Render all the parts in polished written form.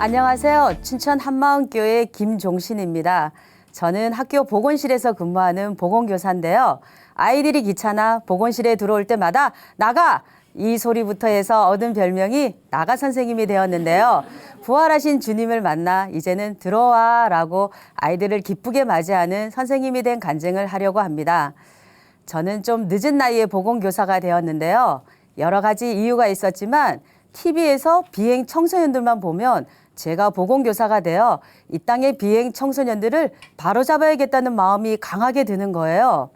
안녕하세요. 춘천 한마음교회 김종신입니다. 저는 학교 보건실에서 근무하는 보건교사인데요. 아이들이 귀찮아 보건실에 들어올 때마다 나가! 이 소리부터 해서 얻은 별명이 나가 선생님이 되었는데요. 부활하신 주님을 만나 이제는 들어와 라고 아이들을 기쁘게 맞이하는 선생님이 된 간증을 하려고 합니다. 저는 좀 늦은 나이에 보건교사가 되었는데요. 여러 가지 이유가 있었지만 TV에서 비행 청소년들만 보면 제가 보건교사가 되어 이 땅의 비행 청소년들을 바로잡아야겠다는 마음이 강하게 드는 거예요.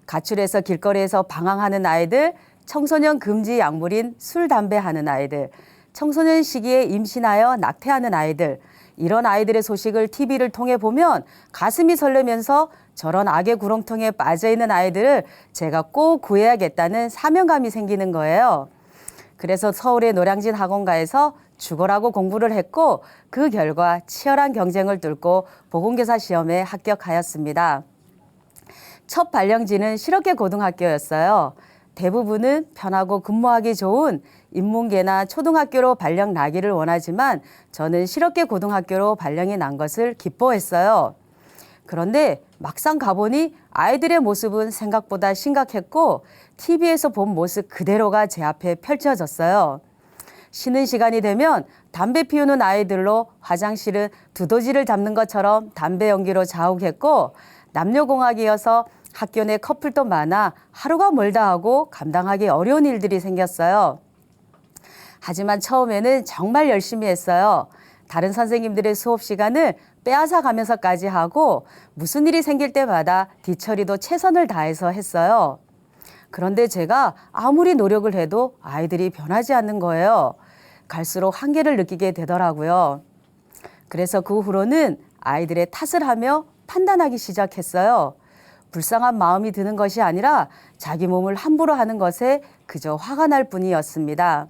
가출해서 길거리에서 방황하는 아이들, 청소년 금지 약물인 술, 담배 하는 아이들, 청소년 시기에 임신하여 낙태하는 아이들, 이런 아이들의 소식을 TV를 통해 보면 가슴이 설레면서 저런 악의 구렁텅이에 빠져있는 아이들을 제가 꼭 구해야겠다는 사명감이 생기는 거예요. 그래서 서울의 노량진 학원가에서 죽어라고 공부를 했고 그 결과 치열한 경쟁을 뚫고 보건교사 시험에 합격하였습니다. 첫 발령지는 실업계 고등학교였어요. 대부분은 편하고 근무하기 좋은 인문계나 초등학교로 발령 나기를 원하지만 저는 실업계 고등학교로 발령이 난 것을 기뻐했어요. 그런데 막상 가보니 아이들의 모습은 생각보다 심각했고 TV에서 본 모습 그대로가 제 앞에 펼쳐졌어요. 쉬는 시간이 되면 담배 피우는 아이들로 화장실은 두더지를 잡는 것처럼 담배 연기로 자욱했고 남녀공학이어서 학교 내 커플도 많아 하루가 멀다 하고 감당하기 어려운 일들이 생겼어요. 하지만 처음에는 정말 열심히 했어요. 다른 선생님들의 수업 시간을 빼앗아 가면서까지 하고 무슨 일이 생길 때마다 뒤처리도 최선을 다해서 했어요. 그런데 제가 아무리 노력을 해도 아이들이 변하지 않는 거예요. 갈수록 한계를 느끼게 되더라고요. 그래서 그 후로는 아이들의 탓을 하며 판단하기 시작했어요. 불쌍한 마음이 드는 것이 아니라 자기 몸을 함부로 하는 것에 그저 화가 날 뿐이었습니다.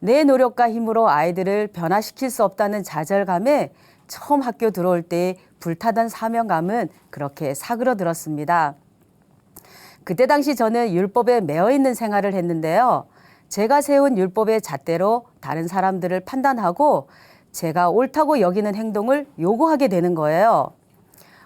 내 노력과 힘으로 아이들을 변화시킬 수 없다는 좌절감에 처음 학교 들어올 때 불타던 사명감은 그렇게 사그러들었습니다. 그때 당시 저는 율법에 매여 있는 생활을 했는데요. 제가 세운 율법의 잣대로 다른 사람들을 판단하고 제가 옳다고 여기는 행동을 요구하게 되는 거예요.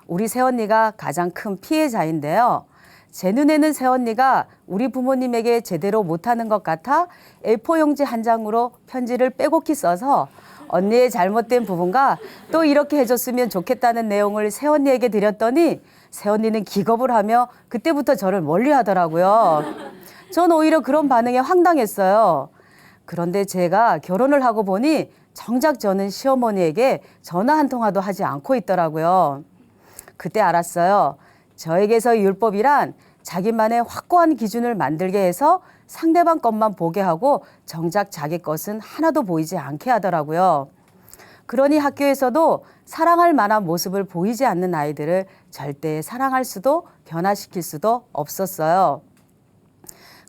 우리 새언니가 가장 큰 피해자인데요. 제 눈에는 새언니가 우리 부모님에게 제대로 못하는 것 같아 A4 용지 한 장으로 편지를 빼곡히 써서 언니의 잘못된 부분과 또 이렇게 해줬으면 좋겠다는 내용을 새언니에게 드렸더니 새언니는 기겁을 하며 그때부터 저를 멀리하더라고요. 전 오히려 그런 반응에 황당했어요. 그런데 제가 결혼을 하고 보니 정작 저는 시어머니에게 전화 한 통화도 하지 않고 있더라고요. 그때 알았어요. 저에게서 율법이란 자기만의 확고한 기준을 만들게 해서 상대방 것만 보게 하고 정작 자기 것은 하나도 보이지 않게 하더라고요. 그러니 학교에서도 사랑할 만한 모습을 보이지 않는 아이들을 절대 사랑할 수도 변화시킬 수도 없었어요.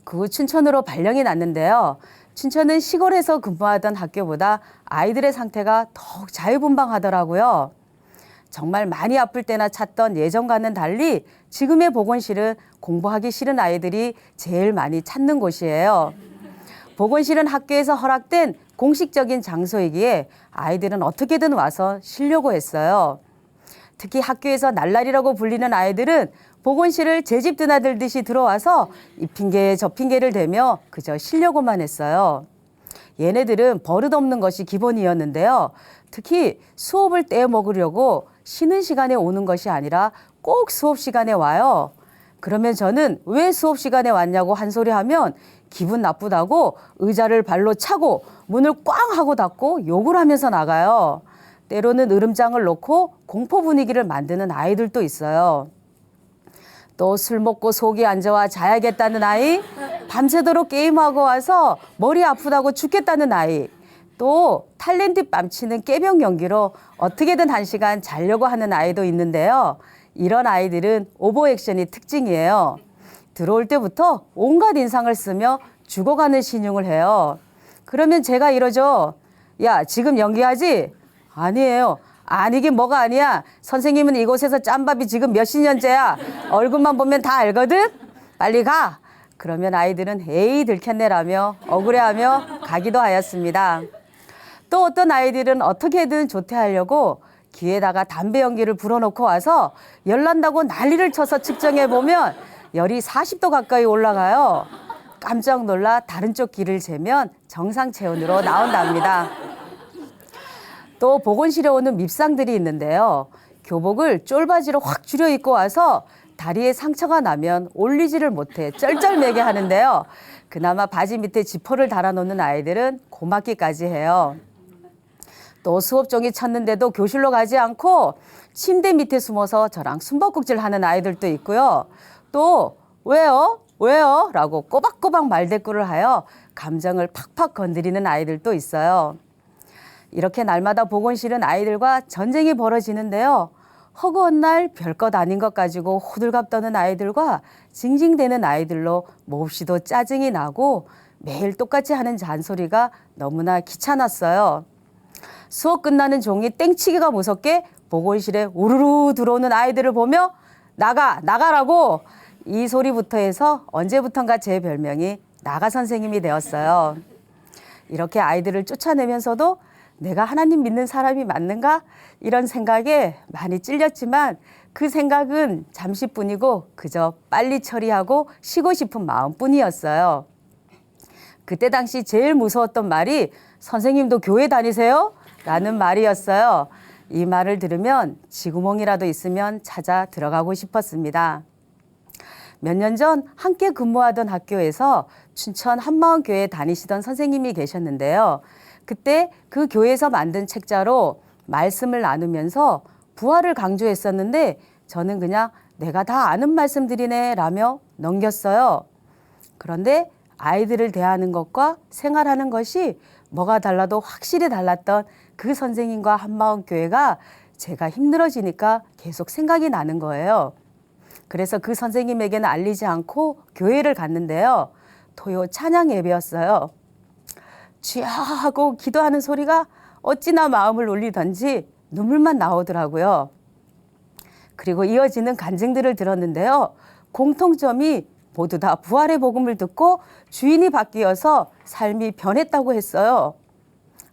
그 후 춘천으로 발령이 났는데요. 춘천은 시골에서 근무하던 학교보다 아이들의 상태가 더욱 자유분방하더라고요. 정말 많이 아플 때나 찾던 예전과는 달리 지금의 보건실은 공부하기 싫은 아이들이 제일 많이 찾는 곳이에요. 보건실은 학교에서 허락된 공식적인 장소이기에 아이들은 어떻게든 와서 쉬려고 했어요. 특히 학교에서 날라리라고 불리는 아이들은 보건실을 제 집 드나들듯이 들어와서 이 핑계 저 핑계를 대며 그저 쉬려고만 했어요. 얘네들은 버릇없는 것이 기본이었는데요. 특히 수업을 떼먹으려고 쉬는 시간에 오는 것이 아니라 꼭 수업 시간에 와요. 그러면 저는 왜 수업 시간에 왔냐고 한 소리 하면 기분 나쁘다고 의자를 발로 차고 문을 꽝 하고 닫고 욕을 하면서 나가요. 때로는 으름장을 놓고 공포 분위기를 만드는 아이들도 있어요. 또 술 먹고 속이 안 좋아 자야겠다는 아이, 밤새도록 게임하고 와서 머리 아프다고 죽겠다는 아이, 또 탤런트 뺨치는 깨병 연기로 어떻게든 1시간 자려고 하는 아이도 있는데요. 이런 아이들은 오버액션이 특징이에요. 들어올 때부터 온갖 인상을 쓰며 죽어가는 신용을 해요. 그러면 제가 이러죠. 야, 지금 연기하지? 아니에요. 아니긴 뭐가 아니야. 선생님은 이곳에서 짬밥이 지금 몇십 년째야. 얼굴만 보면 다 알거든? 빨리 가. 그러면 아이들은 에이 들켰네라며 억울해하며 가기도 하였습니다. 또 어떤 아이들은 어떻게든 조퇴하려고 귀에다가 담배 연기를 불어넣고 와서 열난다고 난리를 쳐서 측정해보면 열이 40도 가까이 올라가요. 깜짝 놀라 다른 쪽 귀를 재면 정상 체온으로 나온답니다. 또 보건실에 오는 밉상들이 있는데요. 교복을 쫄바지로 확 줄여 입고 와서 다리에 상처가 나면 올리지를 못해 쩔쩔매게 하는데요. 그나마 바지 밑에 지퍼를 달아놓는 아이들은 고맙기까지 해요. 또 수업 종이 쳤는데도 교실로 가지 않고 침대 밑에 숨어서 저랑 숨바꼭질 하는 아이들도 있고요. 또 왜요? 왜요? 라고 꼬박꼬박 말대꾸를 하여 감정을 팍팍 건드리는 아이들도 있어요. 이렇게 날마다 보건실은 아이들과 전쟁이 벌어지는데요. 허구한 날 별것 아닌 것 가지고 호들갑 떠는 아이들과 징징대는 아이들로 몹시도 짜증이 나고 매일 똑같이 하는 잔소리가 너무나 귀찮았어요. 수업 끝나는 종이 땡치기가 무섭게 보건실에 우르르 들어오는 아이들을 보며 나가라고 이 소리부터 해서 언제부턴가 제 별명이 나가 선생님이 되었어요. 이렇게 아이들을 쫓아내면서도 내가 하나님 믿는 사람이 맞는가? 이런 생각에 많이 찔렸지만 그 생각은 잠시뿐이고 그저 빨리 처리하고 쉬고 싶은 마음뿐이었어요. 그때 당시 제일 무서웠던 말이 선생님도 교회 다니세요? 라는 말이었어요. 이 말을 들으면 쥐구멍이라도 있으면 찾아 들어가고 싶었습니다. 몇 년 전 함께 근무하던 학교에서 춘천 한마음교회에 다니시던 선생님이 계셨는데요. 그때 그 교회에서 만든 책자로 말씀을 나누면서 부활을 강조했었는데 저는 그냥 내가 다 아는 말씀들이네 라며 넘겼어요. 그런데 아이들을 대하는 것과 생활하는 것이 뭐가 달라도 확실히 달랐던 그 선생님과 한마음교회가 제가 힘들어지니까 계속 생각이 나는 거예요. 그래서 그 선생님에게는 알리지 않고 교회를 갔는데요. 토요 찬양 예배였어요. 주야 하고 기도하는 소리가 어찌나 마음을 울리던지 눈물만 나오더라고요. 그리고 이어지는 간증들을 들었는데요. 공통점이 모두 다 부활의 복음을 듣고 주인이 바뀌어서 삶이 변했다고 했어요.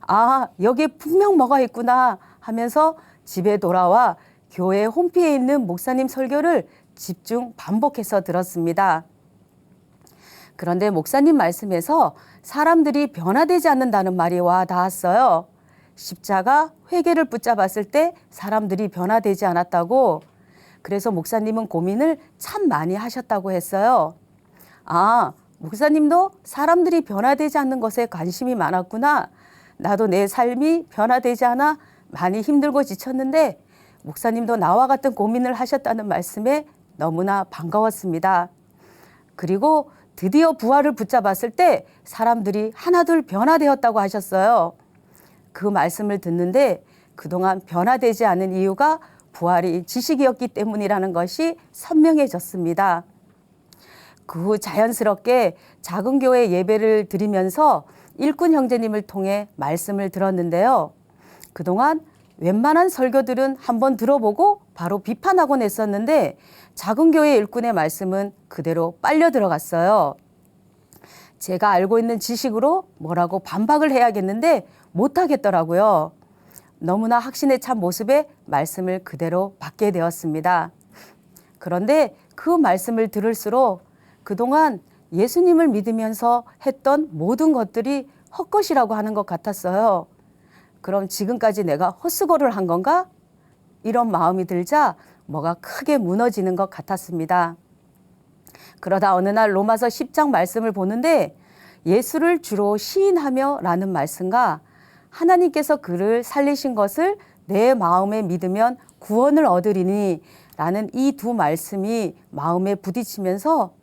아, 여기에 분명 뭐가 있구나 하면서 집에 돌아와 교회 홈피에 있는 목사님 설교를 집중 반복해서 들었습니다. 그런데 목사님 말씀에서 사람들이 변화되지 않는다는 말이 와 닿았어요. 십자가 회개를 붙잡았을 때 사람들이 변화되지 않았다고. 그래서 목사님은 고민을 참 많이 하셨다고 했어요. 아, 목사님도 사람들이 변화되지 않는 것에 관심이 많았구나. 나도 내 삶이 변화되지 않아 많이 힘들고 지쳤는데 목사님도 나와 같은 고민을 하셨다는 말씀에 너무나 반가웠습니다. 그리고 드디어 부활을 붙잡았을 때 사람들이 하나둘 변화되었다고 하셨어요. 그 말씀을 듣는데 그동안 변화되지 않은 이유가 부활이 지식이었기 때문이라는 것이 선명해졌습니다. 그 후 자연스럽게 작은 교회 예배를 드리면서 일꾼 형제님을 통해 말씀을 들었는데요. 그동안 웬만한 설교들은 한번 들어보고 바로 비판하곤 했었는데 작은 교회 일꾼의 말씀은 그대로 빨려 들어갔어요. 제가 알고 있는 지식으로 뭐라고 반박을 해야겠는데 못하겠더라고요. 너무나 확신에 찬 모습에 말씀을 그대로 받게 되었습니다. 그런데 그 말씀을 들을수록 그동안 예수님을 믿으면서 했던 모든 것들이 헛것이라고 하는 것 같았어요. 그럼 지금까지 내가 헛수고를 한 건가? 이런 마음이 들자 뭐가 크게 무너지는 것 같았습니다. 그러다 어느 날 로마서 10장 말씀을 보는데 예수를 주로 시인하며 라는 말씀과 하나님께서 그를 살리신 것을 내 마음에 믿으면 구원을 얻으리니 라는 이 두 말씀이 마음에 부딪히면서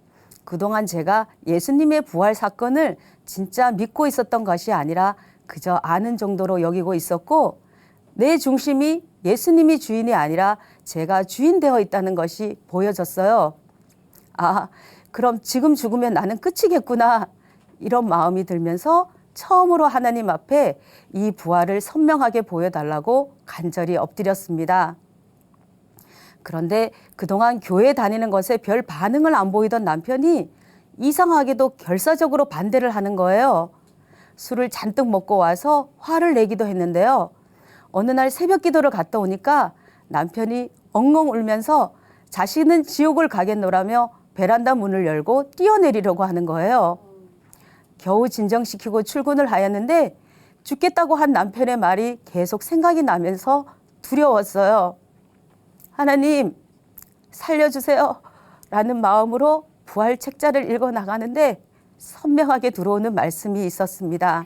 그동안 제가 예수님의 부활 사건을 진짜 믿고 있었던 것이 아니라 그저 아는 정도로 여기고 있었고 내 중심이 예수님이 주인이 아니라 제가 주인 되어 있다는 것이 보여졌어요. 아, 그럼 지금 죽으면 나는 끝이겠구나. 이런 마음이 들면서 처음으로 하나님 앞에 이 부활을 선명하게 보여달라고 간절히 엎드렸습니다. 그런데 그동안 교회 다니는 것에 별 반응을 안 보이던 남편이 이상하게도 결사적으로 반대를 하는 거예요. 술을 잔뜩 먹고 와서 화를 내기도 했는데요. 어느 날 새벽 기도를 갔다 오니까 남편이 엉엉 울면서 자신은 지옥을 가겠노라며 베란다 문을 열고 뛰어내리려고 하는 거예요. 겨우 진정시키고 출근을 하였는데 죽겠다고 한 남편의 말이 계속 생각이 나면서 두려웠어요. 하나님, 살려주세요 라는 마음으로 부활 책자를 읽어 나가는데 선명하게 들어오는 말씀이 있었습니다.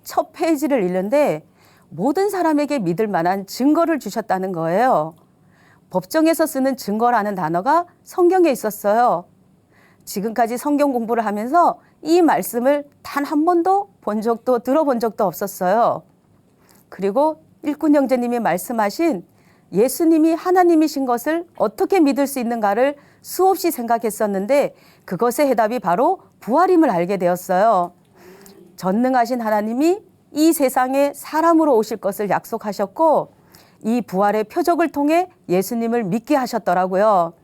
첫 페이지를 읽는데 모든 사람에게 믿을 만한 증거를 주셨다는 거예요. 법정에서 쓰는 증거라는 단어가 성경에 있었어요. 지금까지 성경 공부를 하면서 이 말씀을 단 한 번도 본 적도 들어본 적도 없었어요. 그리고 일꾼 형제님이 말씀하신 예수님이 하나님이신 것을 어떻게 믿을 수 있는가를 수없이 생각했었는데 그것의 해답이 바로 부활임을 알게 되었어요. 전능하신 하나님이 이 세상에 사람으로 오실 것을 약속하셨고 이 부활의 표적을 통해 예수님을 믿게 하셨더라고요.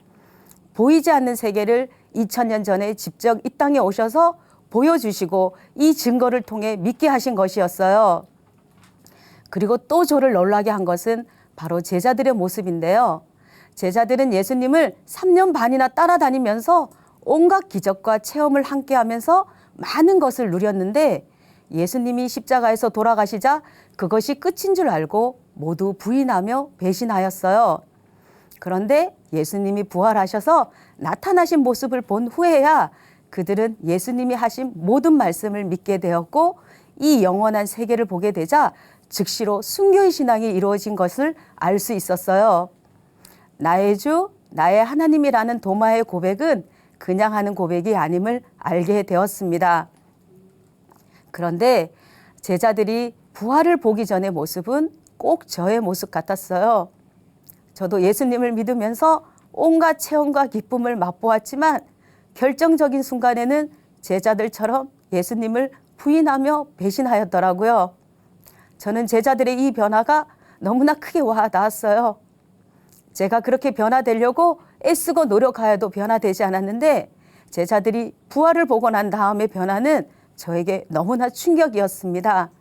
보이지 않는 세계를 2000년 전에 직접 이 땅에 오셔서 보여주시고 이 증거를 통해 믿게 하신 것이었어요. 그리고 또 저를 놀라게 한 것은 바로 제자들의 모습인데요. 제자들은 예수님을 3년 반이나 따라다니면서 온갖 기적과 체험을 함께 하면서 많은 것을 누렸는데 예수님이 십자가에서 돌아가시자 그것이 끝인 줄 알고 모두 부인하며 배신하였어요. 그런데 예수님이 부활하셔서 나타나신 모습을 본 후에야 그들은 예수님이 하신 모든 말씀을 믿게 되었고 이 영원한 세계를 보게 되자 즉시로 순교의 신앙이 이루어진 것을 알 수 있었어요. 나의 주, 나의 하나님이라는 도마의 고백은 그냥 하는 고백이 아님을 알게 되었습니다. 그런데 제자들이 부활을 보기 전의 모습은 꼭 저의 모습 같았어요. 저도 예수님을 믿으면서 온갖 체험과 기쁨을 맛보았지만 결정적인 순간에는 제자들처럼 예수님을 부인하며 배신하였더라고요. 저는 제자들의 이 변화가 너무나 크게 와 닿았어요. 제가 그렇게 변화되려고 애쓰고 노력하여도 변화되지 않았는데 제자들이 부활을 보고 난 다음의 변화는 저에게 너무나 충격이었습니다.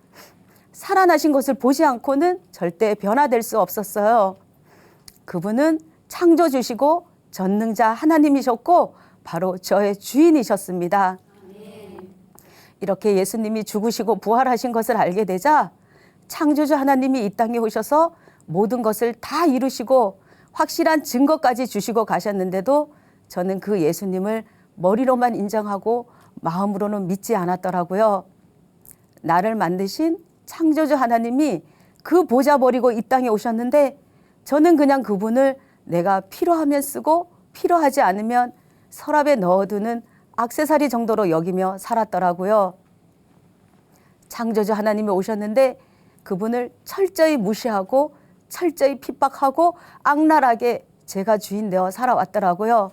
살아나신 것을 보지 않고는 절대 변화될 수 없었어요. 그분은 창조주시고 전능자 하나님이셨고 바로 저의 주인이셨습니다. 이렇게 예수님이 죽으시고 부활하신 것을 알게 되자 창조주 하나님이 이 땅에 오셔서 모든 것을 다 이루시고 확실한 증거까지 주시고 가셨는데도 저는 그 예수님을 머리로만 인정하고 마음으로는 믿지 않았더라고요. 나를 만드신 창조주 하나님이 그 보좌 버리고 이 땅에 오셨는데 저는 그냥 그분을 내가 필요하면 쓰고 필요하지 않으면 서랍에 넣어두는 액세서리 정도로 여기며 살았더라고요. 창조주 하나님이 오셨는데 그분을 철저히 무시하고 철저히 핍박하고 악랄하게 제가 주인 되어 살아왔더라고요.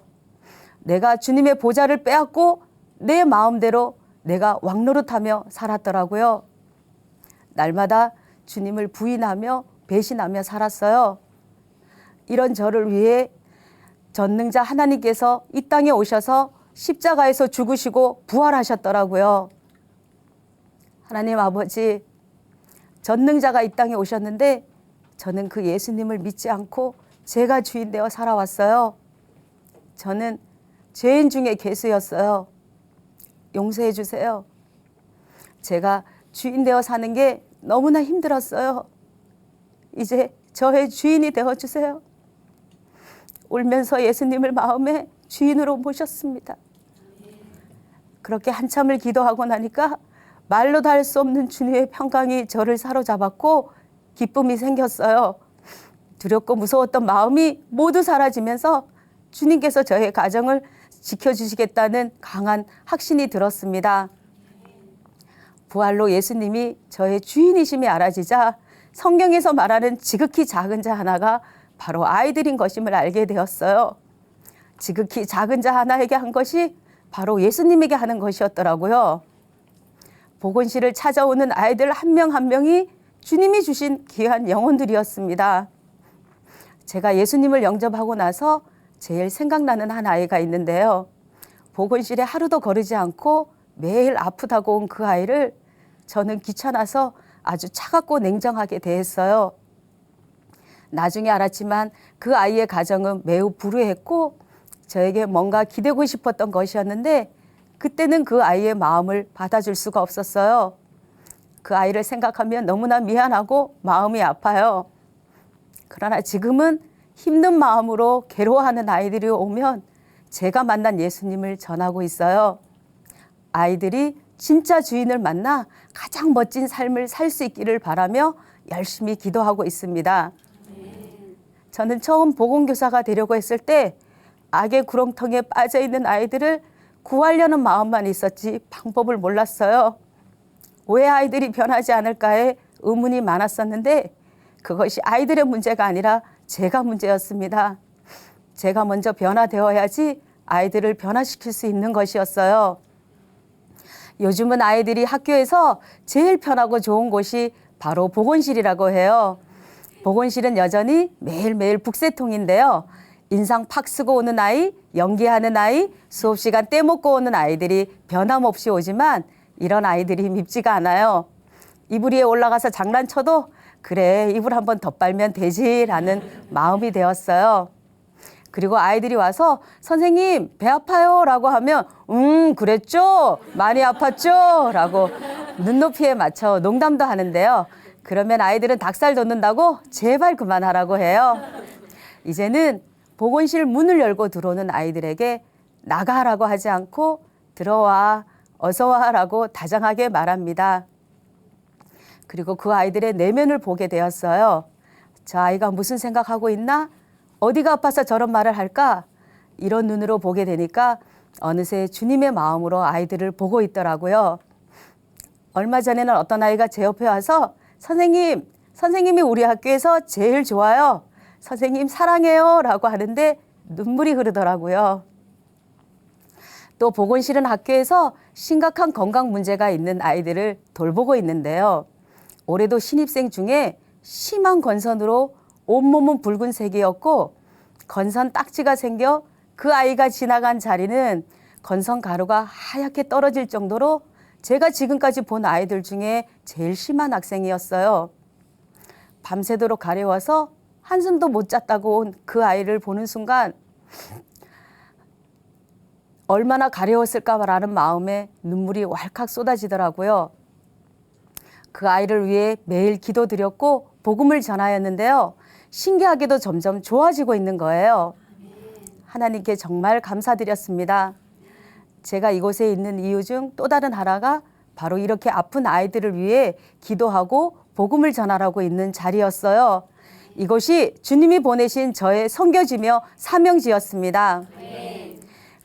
내가 주님의 보좌를 빼앗고 내 마음대로 내가 왕노릇하며 살았더라고요. 날마다 주님을 부인하며 배신하며 살았어요. 이런 저를 위해 전능자 하나님께서 이 땅에 오셔서 십자가에서 죽으시고 부활하셨더라고요. 하나님 아버지, 전능자가 이 땅에 오셨는데 저는 그 예수님을 믿지 않고 제가 주인 되어 살아왔어요. 저는 죄인 중에 괴수였어요. 용서해 주세요. 제가 주인 되어 사는 게 너무나 힘들었어요. 이제 저의 주인이 되어 주세요. 울면서 예수님을 마음에 주인으로 모셨습니다. 그렇게 한참을 기도하고 나니까 말로 다 할 수 없는 주님의 평강이 저를 사로잡았고 기쁨이 생겼어요. 두렵고 무서웠던 마음이 모두 사라지면서 주님께서 저의 가정을 지켜주시겠다는 강한 확신이 들었습니다. 부활로 예수님이 저의 주인이심이 알아지자 성경에서 말하는 지극히 작은 자 하나가 바로 아이들인 것임을 알게 되었어요. 지극히 작은 자 하나에게 한 것이 바로 예수님에게 하는 것이었더라고요. 복원실을 찾아오는 아이들 한 명 한 명이 주님이 주신 귀한 영혼들이었습니다. 제가 예수님을 영접하고 나서 제일 생각나는 한 아이가 있는데요. 복원실에 하루도 거르지 않고 매일 아프다고 온 그 아이를 저는 귀찮아서 아주 차갑고 냉정하게 대했어요. 나중에 알았지만 그 아이의 가정은 매우 불우했고 저에게 뭔가 기대고 싶었던 것이었는데 그때는 그 아이의 마음을 받아줄 수가 없었어요. 그 아이를 생각하면 너무나 미안하고 마음이 아파요. 그러나 지금은 힘든 마음으로 괴로워하는 아이들이 오면 제가 만난 예수님을 전하고 있어요. 아이들이 진짜 주인을 만나 가장 멋진 삶을 살 수 있기를 바라며 열심히 기도하고 있습니다. 저는 처음 보건교사가 되려고 했을 때 악의 구렁텅이에 빠져있는 아이들을 구하려는 마음만 있었지 방법을 몰랐어요. 왜 아이들이 변하지 않을까에 의문이 많았었는데 그것이 아이들의 문제가 아니라 제가 문제였습니다. 제가 먼저 변화되어야지 아이들을 변화시킬 수 있는 것이었어요. 요즘은 아이들이 학교에서 제일 편하고 좋은 곳이 바로 보건실이라고 해요. 보건실은 여전히 매일매일 북새통인데요. 인상 팍 쓰고 오는 아이, 연기하는 아이, 수업 시간 떼먹고 오는 아이들이 변함없이 오지만 이런 아이들이 밉지가 않아요. 이불 위에 올라가서 장난쳐도 그래, 이불 한번 덧빨면 되지라는 마음이 되었어요. 그리고 아이들이 와서 선생님 배 아파요 라고 하면 그랬죠? 많이 아팠죠? 라고 눈높이에 맞춰 농담도 하는데요. 그러면 아이들은 닭살 돋는다고 제발 그만하라고 해요. 이제는 보건실 문을 열고 들어오는 아이들에게 나가라고 하지 않고 들어와, 어서 와라고 다정하게 말합니다. 그리고 그 아이들의 내면을 보게 되었어요. 저 아이가 무슨 생각하고 있나? 어디가 아파서 저런 말을 할까? 이런 눈으로 보게 되니까 어느새 주님의 마음으로 아이들을 보고 있더라고요. 얼마 전에는 어떤 아이가 제 옆에 와서 선생님이 우리 학교에서 제일 좋아요. 선생님 사랑해요 라고 하는데 눈물이 흐르더라고요. 또 보건실은 학교에서 심각한 건강 문제가 있는 아이들을 돌보고 있는데요. 올해도 신입생 중에 심한 건선으로 온몸은 붉은색이었고 건선 딱지가 생겨 그 아이가 지나간 자리는 건선 가루가 하얗게 떨어질 정도로 제가 지금까지 본 아이들 중에 제일 심한 학생이었어요. 밤새도록 가려워서 한숨도 못 잤다고 온 그 아이를 보는 순간 얼마나 가려웠을까라는 마음에 눈물이 왈칵 쏟아지더라고요. 그 아이를 위해 매일 기도드렸고 복음을 전하였는데요. 신기하게도 점점 좋아지고 있는 거예요. 하나님께 정말 감사드렸습니다. 제가 이곳에 있는 이유 중 또 다른 하나가 바로 이렇게 아픈 아이들을 위해 기도하고 복음을 전하라고 있는 자리였어요. 이것이 주님이 보내신 저의 선교지며 사명지였습니다.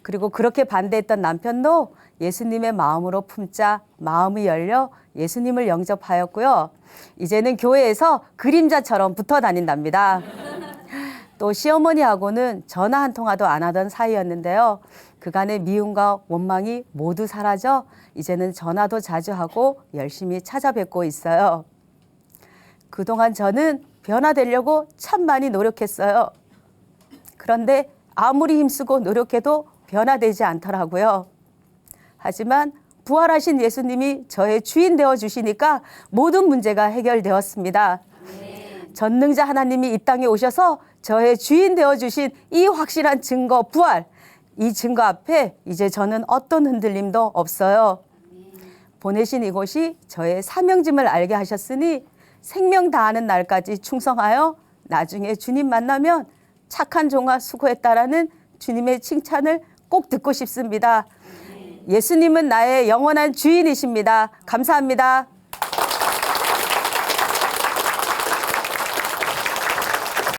그리고 그렇게 반대했던 남편도 예수님의 마음으로 품자 마음이 열려 예수님을 영접하였고요. 이제는 교회에서 그림자처럼 붙어 다닌답니다. 또 시어머니하고는 전화 한 통화도 안 하던 사이였는데요. 그간의 미움과 원망이 모두 사라져 이제는 전화도 자주 하고 열심히 찾아뵙고 있어요. 그동안 저는 변화되려고 참 많이 노력했어요. 그런데 아무리 힘쓰고 노력해도 변화되지 않더라고요. 하지만 부활하신 예수님이 저의 주인 되어주시니까 모든 문제가 해결되었습니다. 전능자 하나님이 이 땅에 오셔서 저의 주인 되어주신 이 확실한 증거 부활, 이 증거 앞에 이제 저는 어떤 흔들림도 없어요. 보내신 이곳이 저의 사명짐을 알게 하셨으니 생명 다하는 날까지 충성하여 나중에 주님 만나면 착한 종아 수고했다라는 주님의 칭찬을 꼭 듣고 싶습니다. 예수님은 나의 영원한 주인이십니다. 감사합니다.